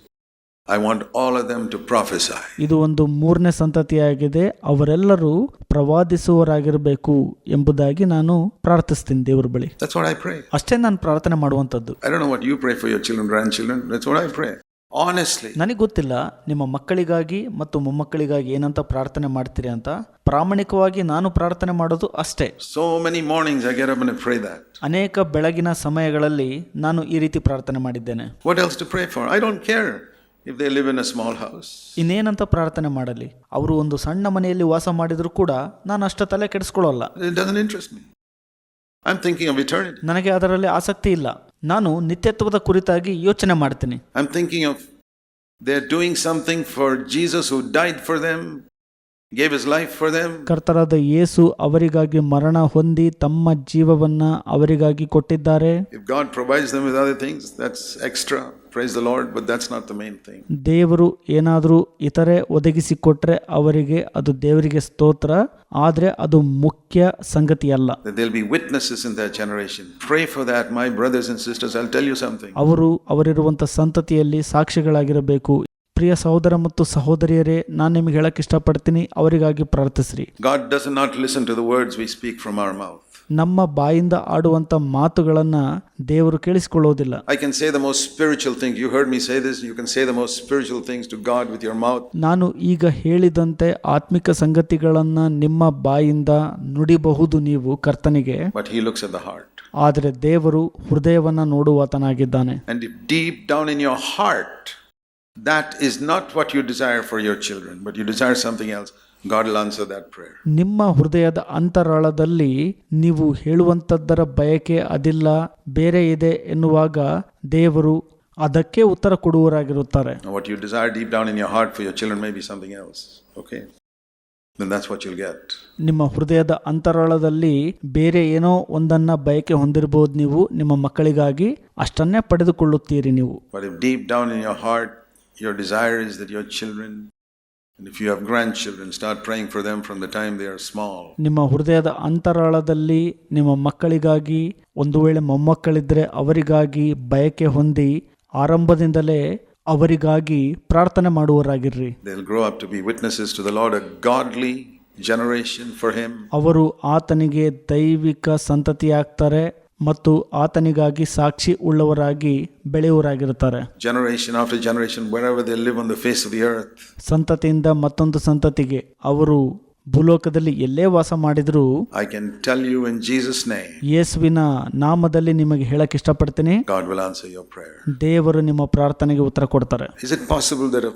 I want all of them to prophesy. ಇದು ಒಂದು 3ನೇ ಸಂತತಿಯಾಗಿದೆ. ಅವರೆಲ್ಲರೂ ಪ್ರವಾದಿಸುವವರಾಗಿರಬೇಕು ಎಂಬುದಾಗಿ ನಾನು ಪ್ರಾರ್ಥಿಸ್ತೀನಿ ದೇವರ ಬಳಿ. That's what I pray. ಅಷ್ಟೇ ನಾನು ಪ್ರಾರ್ಥನೆ ಮಾಡುವಂಥದ್ದು. I don't know what you pray for your children, grandchildren. That's what I pray. Honestly. ನನಗೆ ಗೊತ್ತಿಲ್ಲ ನಿಮ್ಮ ಮಕ್ಕಳಿಗಾಗಿ ಮತ್ತು ಮೊಮ್ಮಕ್ಕಳಿಗಾಗಿ ಏನಂತ ಪ್ರಾರ್ಥನೆ ಮಾಡ್ತೀರಿ ಅಂತ. ಪ್ರಾಮಾಣಿಕವಾಗಿ ನಾನು ಪ್ರಾರ್ಥನೆ ಮಾಡೋದು ಅಷ್ಟೇ. So many mornings I get up and I pray that. ಅನೇಕ ಬೆಳಗಿನ ಸಮಯಗಳಲ್ಲಿ ನಾನು ಈ ರೀತಿ ಪ್ರಾರ್ಥನೆ ಮಾಡಿದ್ದೇನೆ. What else to pray for? I don't care if they live in a small house. ಇನ್ನೇನಂತ ಪ್ರಾರ್ಥನೆ ಮಾಡಲಿ? ಅವರು ಒಂದು ಸಣ್ಣ ಮನೆಯಲ್ಲಿ ವಾಸ ಮಾಡಿದ್ರು ಕೂಡ ನಾನು ಅಷ್ಟು ತಲೆ ಕೆಡಿಸ್ಕೊಳ್ಳಲ್ಲ. It doesn't interest me. I'm thinking of eternity. ನನಗೆ ಅದರಲ್ಲಿ ಆಸಕ್ತಿ ಇಲ್ಲ. ನಾನು ನಿತ್ಯತ್ವದ ಕುರಿತಾಗಿ ಯೋಚನೆ ಮಾಡ್ತೀನಿ. I'm thinking of they're doing something for Jesus who died for them, gave his life for them. ಕರ್ತರಾದ ಯೇಸು ಅವರಿಗಾಗಿ ಮರಣ ಹೊಂದಿ ತಮ್ಮ ಜೀವವನ್ನ ಅವರಿಗಾಗಿ ಕೊಟ್ಟಿದ್ದಾರೆ. If God provides them with other things, that's extra. Praise the Lord, but that's not the main thing. ದೇವರು ಏನಾದರೂ ಇತರೆ ಒದಗಿಸಿಕೊಟ್ರೆ ಅವರಿಗೆ ಅದು ದೇವರಿಗೆ ಸ್ತೋತ್ರ, ಆದರೆ ಅದು ಮುಖ್ಯ ಸಂಗತಿಯಲ್ಲ. That there'll be witnesses in their generation. Pray for that, my brothers and sisters. I'll tell you something. ಅವರಿರುವಂಥ ಸಂತತಿಯಲ್ಲಿ ಸಾಕ್ಷಿಗಳಾಗಿರಬೇಕು. ಪ್ರಿಯ ಸಹೋದರ ಮತ್ತು ಸಹೋದರಿಯರೇ, ನಾನು ನಿಮಗೆ ಹೇಳಕ್ಕೆ ಇಷ್ಟಪಡ್ತೀನಿ, ಅವರಿಗಾಗಿ ಪ್ರಾರ್ಥಿಸ್ರಿ. God does not listen to the words we speak from our mouth. ನಮ್ಮ ಬಾಯಿಂದ ಆಡುವಂತ ಮಾತುಗಳನ್ನ ದೇವರು ಕೇಳಿಸಿಕೊಳ್ಳೋದಿಲ್ಲ. I can say the most spiritual things. You heard me say this. You can say the most spiritual things to God with your mouth. ನಾನು ಈಗ ಹೇಳಿದಂತೆ ಆತ್ಮಿಕ ಸಂಗತಿಗಳನ್ನ ನಿಮ್ಮ ಬಾಯಿಂದ ನುಡಿಬಹುದು ನೀವು ಕರ್ತನಿಗೆ. But he looks at the heart. ಆದರೆ ದೇವರು ಹೃದಯವನ್ನ ನೋಡುವಾತನಾಗಿದ್ದಾನೆ. And if deep down in your heart that is not what you desire for your children, but you desire something else, God will answer that prayer. ನಿಮ್ಮ ಹೃದಯದ ಅಂತರಾಳದಲ್ಲಿ ನೀವು ಹೇಳುವಂತದ್ದರ ಬಯಕೆ ಅದಿಲ್ಲ, ಬೇರೆ ಇದೆ ಎನ್ನುವಾಗ ದೇವರು ಅದಕ್ಕೆ ಉತ್ತರ ಕೊಡುವವರಾಗಿರುತ್ತಾರೆ. What you desire deep down in your heart for your children may be something else. Okay? Then that's what you'll get. ನಿಮ್ಮ ಹೃದಯದ ಅಂತರಾಳದಲ್ಲಿ ಬೇರೆ ಏನೋ ಒಂದನ್ನ ಬಯಕೆ ಹೊಂದಿರಬಹುದು ನೀವು ನಿಮ್ಮ ಮಕ್ಕಳಿಗಾಗಿ, ಅಷ್ಟನ್ನೇ ಪಡೆದುಕೊಳ್ಳುತ್ತೀರಿ ನೀವು. But if deep down in your heart your desire is that your children, and if you have grandchildren, start praying for them from the time they are small. ನಿಮ್ಮ ಹೃದಯದ ಅಂತರಾಳದಲ್ಲಿ ನಿಮ್ಮ ಮಕ್ಕಳಿಗಾಗಿ, ಒಂದು ವೇಳೆ ಮೊಮ್ಮಕ್ಕಳಿದ್ರೆ ಅವರಿಗಾಗಿ ಬಯಕೆ ಹೊಂದಿ ಆರಂಭದಿಂದಲೇ ಅವರಿಗಾಗಿ ಪ್ರಾರ್ಥನೆ ಮಾಡುವವರಾಗಿರ್ರಿ. They'll grow up to be witnesses to the Lord, a godly generation for him. ಅವರು ಆತನಿಗೆ ದೈವಿಕ ಸಂತತಿಯಾಗ್ತಾರೆ ಮತ್ತು ಆತನಿಗಾಗಿ ಸಾಕ್ಷಿ ಉಳ್ಳವರಾಗಿ ಬೆಳೆಯುವರಾಗಿರುತ್ತಾರೆ. Generation after generation, wherever they live on the face of the earth. ಸಂತತಿಯಿಂದ ಮತ್ತೊಂದು ಸಂತತಿಗೆ ಅವರು ಭೂಲೋಕದಲ್ಲಿ ಎಲ್ಲೇ ವಾಸ ಮಾಡಿದ್ರು, I can tell you in Jesus' name, ಯೇಸುವಿನ ನಾಮದಲ್ಲಿ ನಿಮಗೆ ಹೇಳಕ್ ಇಷ್ಟಪಡ್ತೀನಿ, God will answer your prayer. ದೇವರು ನಿಮ್ಮ ಪ್ರಾರ್ಥನೆಗೆ ಉತ್ತರ ಕೊಡ್ತಾರೆ. Is it possible that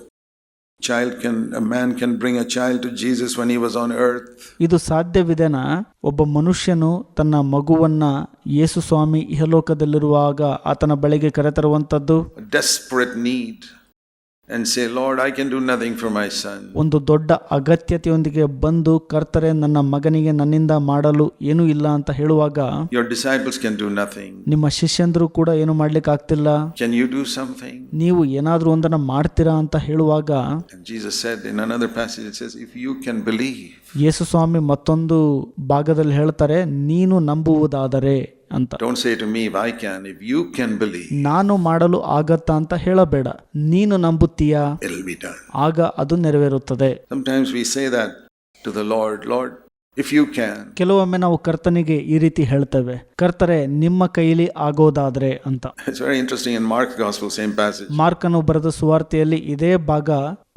a man can bring a child to Jesus when he was on earth? ಇದು ಸಾಧ್ಯವಿದೆನಾ? ಒಬ್ಬ ಮನುಷ್ಯನು ತನ್ನ ಮಗುವನ್ನ ಯೇಸು ಸ್ವಾಮಿ ಇಹಲೋಕದಲ್ಲಿರುವಾಗ ಆತನ ಬಳಿಗೆ ಕರೆತರುವಂತದ್ದು, A desperate need, and say, Lord, I can do nothing for my son. ಒಂದು ದೊಡ್ಡ ಅಗತ್ಯತೆಯೊಂದಿಗೆ ಬಂದು ಕರ್ತರೆ ನನ್ನ ಮಗನಿಗೆ ನನ್ನಿಂದ ಮಾಡಲು ಏನೂ ಇಲ್ಲ ಅಂತ ಹೇಳುವಾಗ, Your disciples can do nothing. ನಿಮ್ಮ ಶಿಷ್ಯಂದ್ರು ಕೂಡ ಏನು ಮಾಡ್ಲಿಕ್ಕೆ ಆಗ್ತಿಲ್ಲ, Can you do something? ನೀವು ಏನಾದ್ರೂ ಒಂದನ್ನ ಮಾಡ್ತೀರಾ ಅಂತ ಹೇಳುವಾಗ, And Jesus said in another passage, it says, if you can believe. ಯೇಸು ಸ್ವಾಮಿ ಮತ್ತೊಂದು ಭಾಗದಲ್ಲಿ ಹೇಳ್ತಾರೆ, ನೀನು ನಂಬುವುದಾದರೆ ಅಂತ. Don't say to me if I can, if you can believe, ನಾನು ಮಾಡಲು ಆಗತ್ತಾ ಅಂತ ಹೇಳಬೇಡ, ನೀನು ನಂಬುತ್ತೀಯಾ, it'll be done. ಆಗ ಅದು ನೆರವೇರುತ್ತದೆ. Sometimes we say that to the Lord, Lord, if you can. ಕೆಲವೊಮ್ಮೆ ನಾವು ಕರ್ತನಿಗೆ ಈ ರೀತಿ ಹೇಳ್ತೇವೆ, ಕರ್ತರೆ ನಿಮ್ಮ ಕೈಲಿ ಆಗೋದಾದ್ರೆ ಅಂತ. It's very interesting in Mark's gospel, same passage. ಮಾರ್ಕನು ಬರೆದ ಸುವಾರ್ತೆಯಲ್ಲಿ ಇದೇ ಭಾಗ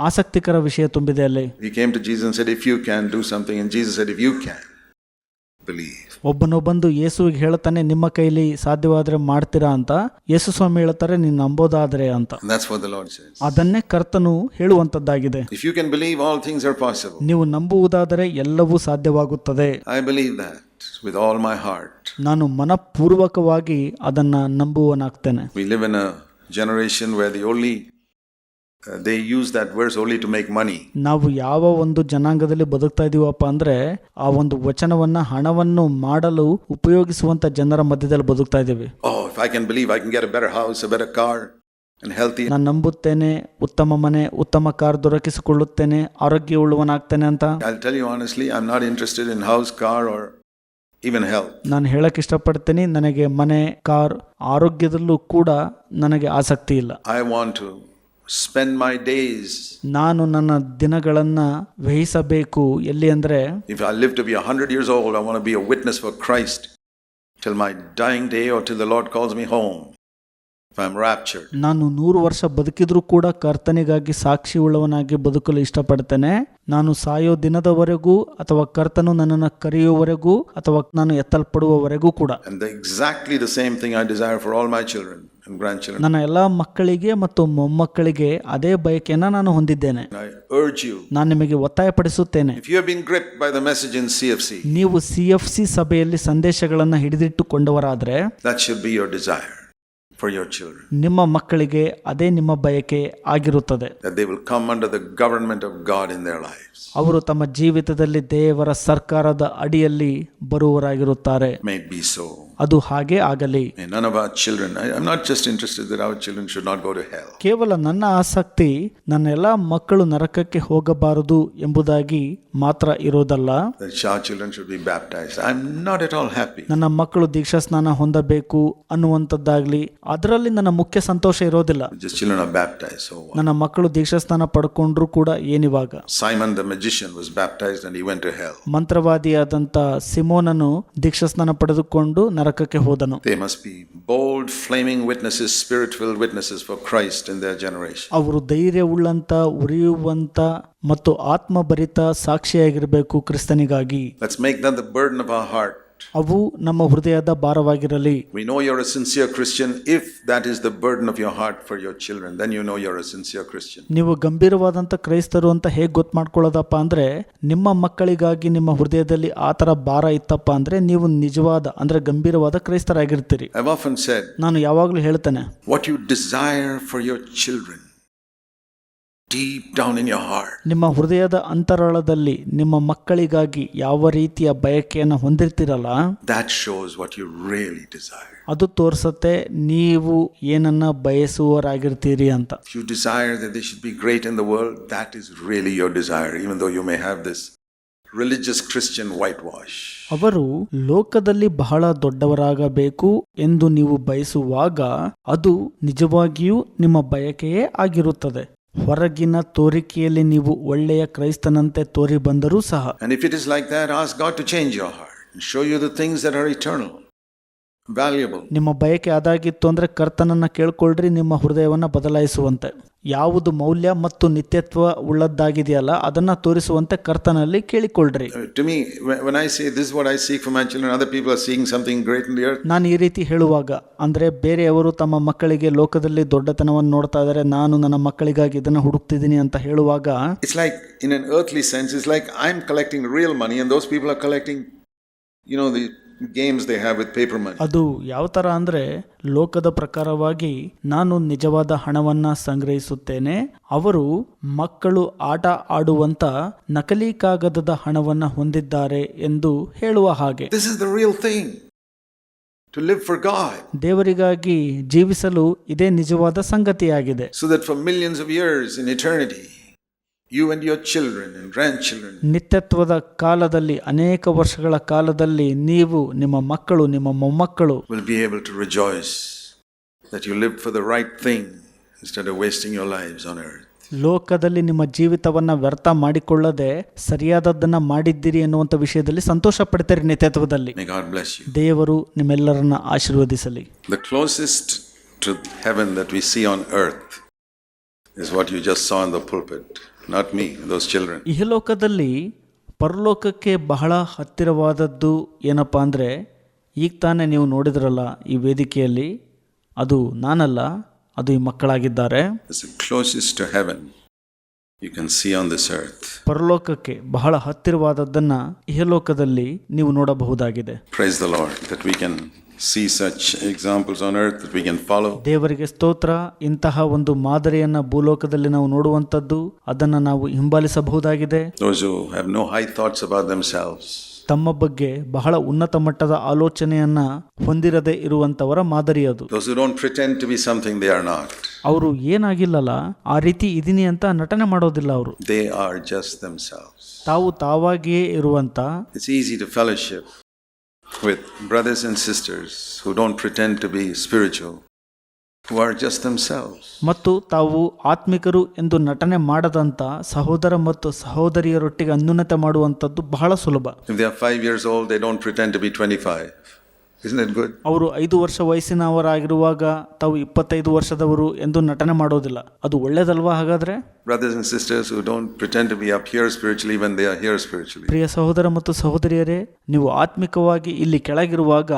ಆಸಕ್ತಿಕರ ವಿಷಯ ತುಂಬಿದೆ. ಅಲ್ಲಿ He came to Jesus and said, if you can do something, and Jesus said, if you can believe. ಒಬ್ಬನು ಬಂದು ಯೇಸುವಿಗೆ ಹೇಳ್ತಾನೆ, ನಿಮ್ಮ ಕೈಲಿ ಸಾಧ್ಯವಾದ್ರೆ ಮಾಡ್ತೀರಾ ಅಂತ. ಯೇಸು ಸ್ವಾಮಿ ಹೇಳ್ತಾರೆ, ನೀನು ನಂಬೋದಾದ್ರೆ ಅಂತ. And that's what the Lord says. ಅದನ್ನೇ ಕರ್ತನು ಹೇಳುವಂತದ್ದಾಗಿದೆ. If you can believe, all things are possible. ನೀವು ನಂಬುವುದಾದರೆ ಎಲ್ಲವೂ ಸಾಧ್ಯವಾಗುತ್ತದೆ. I believe that with all my heart. ನಾನು ಮನಪೂರ್ವಕವಾಗಿ ಅದನ್ನ ನಂಬುವನಾಗ್ತೇನೆ. We live in a generation where they use that verse only to make money. ನಾವು ಯಾವ ಒಂದು ಜನಾಂಗದಲ್ಲಿ ಬದುಕ್ತಾ ಇದೀವಪ್ಪ ಅಂದ್ರೆ, ಆ ಒಂದು ವಚನವನ್ನ ಹಣವನ್ನು ಮಾಡಲು ಉಪಯೋಗಿಸುವಂತ ಜನರ ಮಧ್ಯದಲ್ಲಿ ಬದುಕ್ತಾ ಇದೀವಿ. Oh, if I can believe, I can get a better house, a better car, and healthy. ನಾನು ನಂಬುತ್ತೇನೆ, ಉತ್ತಮ ಮನೆ, ಉತ್ತಮ ಕಾರ್ ದೊರಕಿಸಿಕೊಳ್ಳುತ್ತೇನೆ, ಆರೋಗ್ಯವುಳ್ಳವನಾಗ್ತೇನೆ ಅಂತ. I'll tell you honestly, I'm not interested in house, car, or even health. ನಾನು ಹೇಳಕ್ ಇಷ್ಟಪಡ್ತೀನಿ, ನನಗೆ ಮನೆ, ಕಾರ್, ಆರೋಗ್ಯದಲ್ಲೂ ಕೂಡ ನನಗೆ ಆಸಕ್ತಿ ಇಲ್ಲ. I want to spend my days. ನಾನು ನನ್ನ ದಿನಗಳನ್ನ ವ್ಯಯಿಸಬೇಕು ಎಲ್ಲಿ ಅಂದ್ರೆ, if I live to be 100 years old, I want to be a witness for Christ till my dying day or till the Lord calls me home, if I'm raptured. ನಾನು 100 ವರ್ಷ ಬದುಕಿದ್ರೂ ಕೂಡ ಕರ್ತನಿಗಾಗಿ ಸಾಕ್ಷಿ ಉಳ್ಳವನಾಗಿ ಬದುಕಲು ಇಷ್ಟಪಡ್ತೇನೆ. ನಾನು ಸಾಯೋ ದಿನದವರೆಗೂ ಅಥವಾ ಕರ್ತನು ನನ್ನನ್ನು ಕರೆಯುವವರೆಗೂ ಅಥವಾ ನಾನು ಎತ್ತಲ್ಪಡುವವರೆಗೂ ಕೂಡ. And exactly the same thing I desire for all my children and grandchildren. ನನ್ನ ಎಲ್ಲ ಮಕ್ಕಳಿಗೆ ಮತ್ತು ಮೊಮ್ಮಕ್ಕಳಿಗೆ ಅದೇ ಬಯಕೆಯನ್ನು ನಾನು ಹೊಂದಿದ್ದೇನೆ. I urge you, ನಾನು ನಿಮಗೆ ಒತ್ತಾಯಪಡಿಸುತ್ತೇನೆ, if you have been gripped by the message in CFC, ನೀವು CFC ಸಭೆಯಲ್ಲಿ ಸಂದೇಶಗಳನ್ನು ಹಿಡಿದಿಟ್ಟುಕೊಂಡವರಾದ್ರೆ, that should be your desire for your children. ನಿಮ್ಮ ಮಕ್ಕಳಿಗೆ ಅದೇ ನಿಮ್ಮ ಬಯಕೆ ಆಗಿರುತ್ತದೆ. That they will come under the government of God in their lives. ಅವರು ತಮ್ಮ ಜೀವಿತದಲ್ಲಿ ದೇವರ ಸರ್ಕಾರದ ಅಡಿಯಲ್ಲಿ ಬರುವವರಾಗಿರುತ್ತಾರೆ. May it be so. ಅದು ಹಾಗೆ ಆಗಲಿ. May none of our children, I'm not just interested that our children should not go to hell. ಕೇವಲ ನನ್ನ ಆಸಕ್ತಿ ನನ್ನ ಎಲ್ಲ ಮಕ್ಕಳು ನರಕಕ್ಕೆ ಹೋಗಬಾರದು ಎಂಬುದಾಗಿ ಮಾತ್ರ ಇರೋದಲ್ಲ. That our children should be baptized. I'm not at all happy. ನನ್ನ ಮಕ್ಕಳು ದೀಕ್ಷಾ ಸ್ನಾನ ಹೊಂದಬೇಕು ಅನ್ನುವಂಥದ್ದಾಗ್ಲಿ ಅದರಲ್ಲಿ ನನ್ನ ಮುಖ್ಯ ಸಂತೋಷ ಇರೋದಿಲ್ಲ. Just children are baptized, so what? ನನ್ನ ಮಕ್ಕಳು ದೀಕ್ಷಾ ಸ್ನಾನ ಪಡ್ಕೊಂಡ್ರು ಕೂಡ ಏನಿವಾಗ. Simon the magician was baptized and he went to hell. ಮಂತ್ರವಾದಿಯಾದಂತ ಸಿಮೋನನು ದೀಕ್ಷಾ ಸ್ನಾನ ಪಡೆದುಕೊಂಡು ನರಕಕ್ಕೆ ಹೋದನು. They must be bold, flaming witnesses, spirit-filled witnesses for Christ in their generation. ಅವರು ಧೈರ್ಯವುಳ್ಳಂತ, ಉರಿಯುವಂತ ಮತ್ತು ಆತ್ಮಭರಿತ ಸಾಕ್ಷಿಯಾಗಿರಬೇಕು ಕ್ರಿಸ್ತನಿಗಾಗಿ. Let's make that the burden of our heart ಅವು ನಮ್ಮ ಹೃದಯದ ಭಾರವಾಗಿರಲಿ. We know you're a sincere Christian if that is the burden of your heart for your children. Then you know you're a sincere Christian. ನೀವು ಗಂಭೀರವಾದಂಥ ಕ್ರೈಸ್ತರು ಅಂತ ಹೇಗೆ ಗೊತ್ತು ಮಾಡ್ಕೊಳ್ಳೋದಪ್ಪ ಅಂದ್ರೆ, ನಿಮ್ಮ ಮಕ್ಕಳಿಗಾಗಿ ನಿಮ್ಮ ಹೃದಯದಲ್ಲಿ ಆ ಥರ ಭಾರ ಇತ್ತಪ್ಪ ಅಂದ್ರೆ ನೀವು ನಿಜವಾದ ಅಂದ್ರೆ ಗಂಭೀರವಾದ ಕ್ರೈಸ್ತರಾಗಿರ್ತೀರಿ. I've often said, ನಾನು ಯಾವಾಗಲೂ ಹೇಳ್ತೇನೆ, what you desire for your children deep down in your heart, ನಿಮ್ಮ ಹೃದಯದ ಅಂತರಾಳದಲ್ಲಿ ನಿಮ್ಮ ಮಕ್ಕಳಿಗಾಗಿ ಯಾವ ರೀತಿಯ ಬಯಕೆಯನ್ನು ಹೊಂದಿರ್ತೀರಲ್ಲ, that shows what you really desire. ಅದು ತೋರಿಸುತ್ತೆ ನೀವು ಏನನ್ನ ಬಯಸುವವರಾಗಿರ್ತೀರಿ ಅಂತ. If you desire that they should be great in the world, that is really your desire, even though you may have this religious Christian whitewash. ಅವರು ಲೋಕದಲ್ಲಿ ಬಹಳ ದೊಡ್ಡವರಾಗಬೇಕು ಎಂದು ನೀವು ಬಯಸುವಾಗ ಅದು ನಿಜವಾಗಿಯೂ ನಿಮ್ಮ ಬಯಕೆಯೇ ಆಗಿರುತ್ತದೆ. ಹೊರಗಿನ ತೋರಿಕೆಯಲ್ಲಿ ನೀವು ಒಳ್ಳೆಯ ಕ್ರೈಸ್ತನಂತೆ ತೋರಿ ಬಂದರೂ ಸಹ. And if it is like that, ask God to change your heart and show you the things that are eternal, valuable. ನಿಮ್ಮ ಬಯಕೆ ಅದಾಗಿತ್ತು ಅಂದ್ರೆ ಕರ್ತನನ್ನ ಕೇಳ್ಕೊಳ್ರಿ, ನಿಮ್ಮ ಹೃದಯವನ್ನ ಬದಲಾಯಿಸುವಂತೆ, ಯಾವುದು ಮೌಲ್ಯ ಮತ್ತು ನಿತ್ಯತ್ವ ಉಳ್ಳದ್ದಾಗಿದೆಯಲ್ಲ ಅದನ್ನ ತೋರಿಸುವಂತೆ ಕರ್ತನಲ್ಲಿ ಕೇಳಿಕೊಳ್ಳ್ರಿ. To me, when I say this is what I seek for my children, other people are seeing something great in the earth. ನಾನು ಈ ರೀತಿ ಹೇಳುವಾಗ ಅಂದ್ರೆ ಬೇರೆಯವರು ತಮ್ಮ ಮಕ್ಕಳಿಗೆ ಲೋಕದಲ್ಲಿ ದೊಡ್ಡತನವನ್ನು ನೋಡ್ತಾ ಇದ್ದಾರೆ, ನಾನು ನನ್ನ ಮಕ್ಕಳಿಗಾಗಿ ಇದನ್ನ ಹುಡುಕ್ತಿದ್ದೀನಿ ಅಂತ ಹೇಳುವಾಗ, it's like in an earthly sense, it's like I'm collecting real money and those people are collecting, the games they have with paper money. ಅದು ಯಾವ ತರ ಅಂದ್ರೆ, ಲೋಕದ ಪ್ರಕಾರವಾಗಿ ನಾನು ನಿಜವಾದ ಹಣವನ್ನ ಸಂಗ್ರಹಿಸುತ್ತೇನೆ, ಅವರು ಮಕ್ಕಳು ಆಟ ಆಡುವಂತ ನಕಲಿ ಕಾಗದದ ಹಣವನ್ನ ಹೊಂದಿದ್ದಾರೆ ಎಂದು ಹೇಳುವ ಹಾಗೆ. This is the real thing, to live for God, ದೇವರಿಗಾಗಿ ಜೀವಿಸಲು ಇದೇ ನಿಜವಾದ ಸಂಗತಿಯಾಗಿದೆ. so that for millions of years in eternity you and your children and grandchildren, ನಿತ್ಯತ್ವದ ಕಾಲದಲ್ಲಿ ಅನೇಕ ವರ್ಷಗಳ ಕಾಲದಲ್ಲಿ ನೀವು, ನಿಮ್ಮ ಮಕ್ಕಳು, ನಿಮ್ಮ ಮೊಮ್ಮಕ್ಕಳು will be able to rejoice that you lived for the right thing instead of wasting your lives on earth. ಲೋಕದಲ್ಲಿ ನಿಮ್ಮ ಜೀವಿತವನ್ನ ವ್ಯರ್ಥ ಮಾಡಿಕೊಳ್ಳದೆ ಸರಿಯಾದದ್ದನ್ನ ಮಾಡಿದ್ದೀರಿ ಎನ್ನುವಂತ ವಿಷಯದಲ್ಲಿ ಸಂತೋಷ ಪಡ್ತೀರಿ ನಿತ್ಯತ್ವದಲ್ಲಿ. May God bless you. ದೇವರು ನಿಮ್ಮೆಲ್ಲರನ್ನ ಆಶೀರ್ವದಿಸಲಿ. The closest to heaven that we see on earth is what you just saw in the pulpit. Not me, those children. ಇಹಲೋಕದಲ್ಲಿ ಪರಲೋಕಕ್ಕೆ ಬಹಳ ಹತ್ತಿರವಾದದ್ದು ಏನಪ್ಪಾ ಅಂದರೆ, ಈಗ ತಾನೇ ನೀವು ನೋಡಿದ್ರಲ್ಲ ಈ ವೇದಿಕೆಯಲ್ಲಿ, ಅದು ನಾನಲ್ಲ, ಅದು ಈ ಮಕ್ಕಳಾಗಿದ್ದಾರೆ. It's the closest to heaven you can see on this earth. ಪರಲೋಕಕ್ಕೆ ಬಹಳ ಹತ್ತಿರವಾದದ್ದನ್ನ ಇಹಲೋಕದಲ್ಲಿ ನೀವು ನೋಡಬಹುದಾಗಿದೆ. Praise the Lord that we can see such examples on earth that we can follow. ದೇವರಿಗೆ ಸ್ತೋತ್ರ, ಇಂತಹ ಒಂದು ಮಾದರಿಯನ್ನ ಭೂಲೋಕದಲ್ಲಿ ನಾವು ನೋಡುವಂತದ್ದು, ಅದನ್ನ ನಾವು ಹಿಂಬಾಲಿಸಬಹುದಾಗಿದೆ. Those who have no high thoughts about themselves, ತಮ್ಮ ಬಗ್ಗೆ ಬಹಳ ಉನ್ನತ ಮಟ್ಟದ ಆಲೋಚನೆಯನ್ನ ಹೊಂದಿರದೆ ಇರುವಂತವರ ಮಾದರಿ ಅದು. those who don't pretend to be something they are not. ಅವರು ಏನಾಗಿಲ್ಲಲ್ಲ ಆ ರೀತಿ ಇದೀನಿ ಅಂತ ನಟನೆ ಮಾಡೋದಿಲ್ಲ. ಅವರು They are just themselves. ತಾವು ತಾವಾಗಿಯೇ ಇರುವಂತ. It's easy to fellowship with brothers and sisters who don't pretend to be spiritual, who are just themselves. ಮತ್ತು ತಾವು ಆತ್ಮಿಕರು ಎಂದು ನಟನೆ ಮಾಡದಂತ ಸಹೋದರ ಮತ್ತು ಸಹೋದರಿಯರೊಟ್ಟಿಗೆ ಅನ್ಯೂನತೆ ಮಾಡುವಂಥದ್ದು ಬಹಳ ಸುಲಭ. If they are 5 years old, they don't pretend to be 25. Isn't it good? ಅವರು 5 ವರ್ಷ ವಯಸ್ಸಿನವರಾಗಿರುವಾಗ ತಾವು 25 ವರ್ಷದವರು ಎಂದು ನಟನೆ ಮಾಡೋದಿಲ್ಲ. ಅದು ಒಳ್ಳೇದಲ್ವಾ ಹಾಗಾದ್ರೆ? Brothers and sisters who don't pretend to be up here spiritually when they are here spiritually. ಪ್ರಿಯ ಸಹೋದರ ಮತ್ತು ಸಹೋದರಿಯರೇ, ನೀವು ಆತ್ಮಿಕವಾಗಿ ಇಲ್ಲಿ ಕೆಳಗಿರುವಾಗ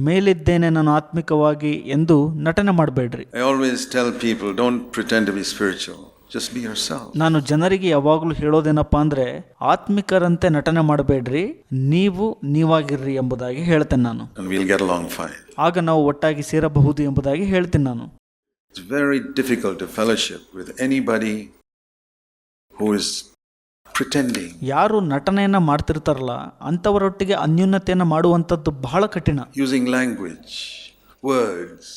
ಮೇಲಿದ್ದೇನೆ ನಾನು ಆತ್ಮಿಕವಾಗಿ ಎಂದು ನಟನೆ ಮಾಡಬೇಡ್ರಿ. I always tell people, don't pretend to be spiritual. Just be yourself. ನಾನು ಜನರಿಗೆ ಯಾವಾಗಲೂ ಹೇಳೋದೇನಪ್ಪ ಅಂದ್ರೆ, ಆತ್ಮಿಕರಂತೆ ನಟನೆ ಮಾಡಬೇಡ್ರಿ, ನೀವು ನೀವಾಗಿರ್ರಿ ಎಂಬುದಾಗಿ ಹೇಳ್ತೇನೆ ನಾನು. And we'll get along fine. ಆಗ ನಾವು ಒಟ್ಟಾಗಿ ಸೇರಬಹುದು ಎಂಬುದಾಗಿ ಹೇಳ್ತೀನಿ ನಾನು. It's very difficult to fellowship with anybody who is pretending. ಯಾರು ನಟನೆಯನ್ನ ಮಾಡ್ತಿರ್ತಾರಲ್ಲ ಅಂಥವರೊಟ್ಟಿಗೆ ಅನ್ಯೂನ್ಯತೆಯನ್ನು ಮಾಡುವಂಥದ್ದು ಬಹಳ ಕಠಿಣ. Using language, words,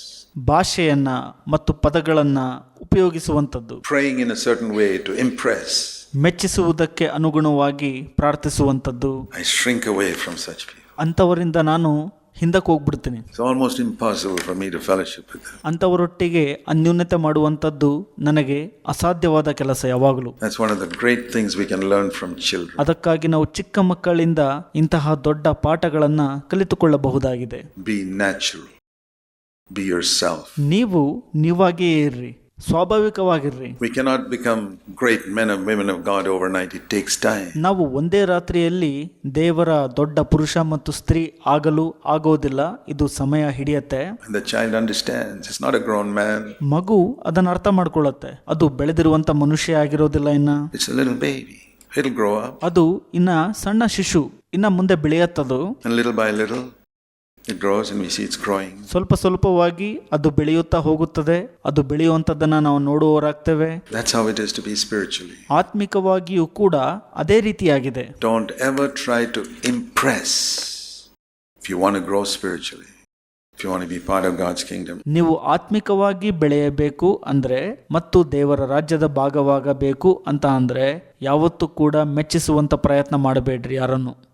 ಭಾಷೆಯನ್ನ ಮತ್ತು ಪದಗಳನ್ನ ಉಪಯೋಗಿಸುವಂಥದ್ದು, praying in a certain way to impress. ಮೆಚ್ಚಿಸುವುದಕ್ಕೆ ಅನುಗುಣವಾಗಿ ಪ್ರಾರ್ಥಿಸುವಂಥದ್ದು. I shrink away from such people. ಅಂಥವರಿಂದ ನಾನು ಹಿಂದಕ್ಕೆ ಹೋಗ್ಬಿಡ್ತೀನಿ. It's almost impossible for me to fellowship with them. ಅಂಥವರೊಟ್ಟಿಗೆ ಅನ್ಯೂನ್ಯತೆ ಮಾಡುವಂಥದ್ದು ನನಗೆ ಅಸಾಧ್ಯವಾದ ಕೆಲಸ ಯಾವಾಗಲೂ. That's one of the great things we can learn from children. ಅದಕ್ಕಾಗಿ ನಾವು ಚಿಕ್ಕ ಮಕ್ಕಳಿಂದ ಇಂತಹ ದೊಡ್ಡ ಪಾಠಗಳನ್ನ ಕಲಿತುಕೊಳ್ಳಬಹುದಾಗಿದೆ. Be natural. Be yourself. ನೀವು ನೀವಾಗಿಯೇ ಇರ್ರಿ. ಸ್ವಾಭಾವಿಕವಾಗಿರ್ರಿ. We cannot become great men and women of God overnight. It takes time. ನಾವು ಒಂದೇ ರಾತ್ರಿಯಲ್ಲಿ ದೇವರ ದೊಡ್ಡ ಪುರುಷ ಮತ್ತು ಸ್ತ್ರೀ ಆಗಲು ಆಗೋದಿಲ್ಲ. ಇದು ಸಮಯ ಹಿಡಿಯತ್ತೆ. And the child understands. It's not a grown man. ಮಗು ಅದನ್ನ ಅರ್ಥ ಮಾಡ್ಕೊಳ್ಳುತ್ತೆ. ಅದು ಬೆಳೆದಿರುವಂತ ಮನುಷ್ಯ ಆಗಿರೋದಿಲ್ಲ ಇನ್ನ. It's a little baby. It'll grow up. ಅದು ಇನ್ನ ಸಣ್ಣ ಶಿಶು, ಇನ್ನ ಮುಂದೆ ಬೆಳೆಯತ್ತದು. And little by little it grows and we see it's growing. ಸ್ವಲ್ಪವಾಗಿ ಅದು ಬೆಳೆಯುತ್ತಾ ಹೋಗುತ್ತದೆ. ಅದು ಬೆಳೆಯುವಂಥದ್ದನ್ನ ನಾವು ನೋಡುವವರಾಗ್ತೇವೆ. That's how it is to be spiritually. ಆತ್ಮಿಕವಾಗಿಯೂ ಕೂಡ ಅದೇ ರೀತಿಯಾಗಿದೆ. Don't ever try to impress if you want to grow spiritually. If you want to be part of God's kingdom. ನೀವು ಆತ್ಮಿಕವಾಗಿ ಬೆಳೆಯಬೇಕು ಅಂದ್ರೆ ಮತ್ತು ದೇವರ ರಾಜ್ಯದ ಭಾಗವಾಗಬೇಕು ಅಂತ ಅಂದ್ರೆ ಯಾವತ್ತೂ ಕೂಡ ಮೆಚ್ಚಿಸುವಂತ ಪ್ರಯತ್ನ ಮಾಡಬೇಡ್ರಿ ಯಾರನ್ನು.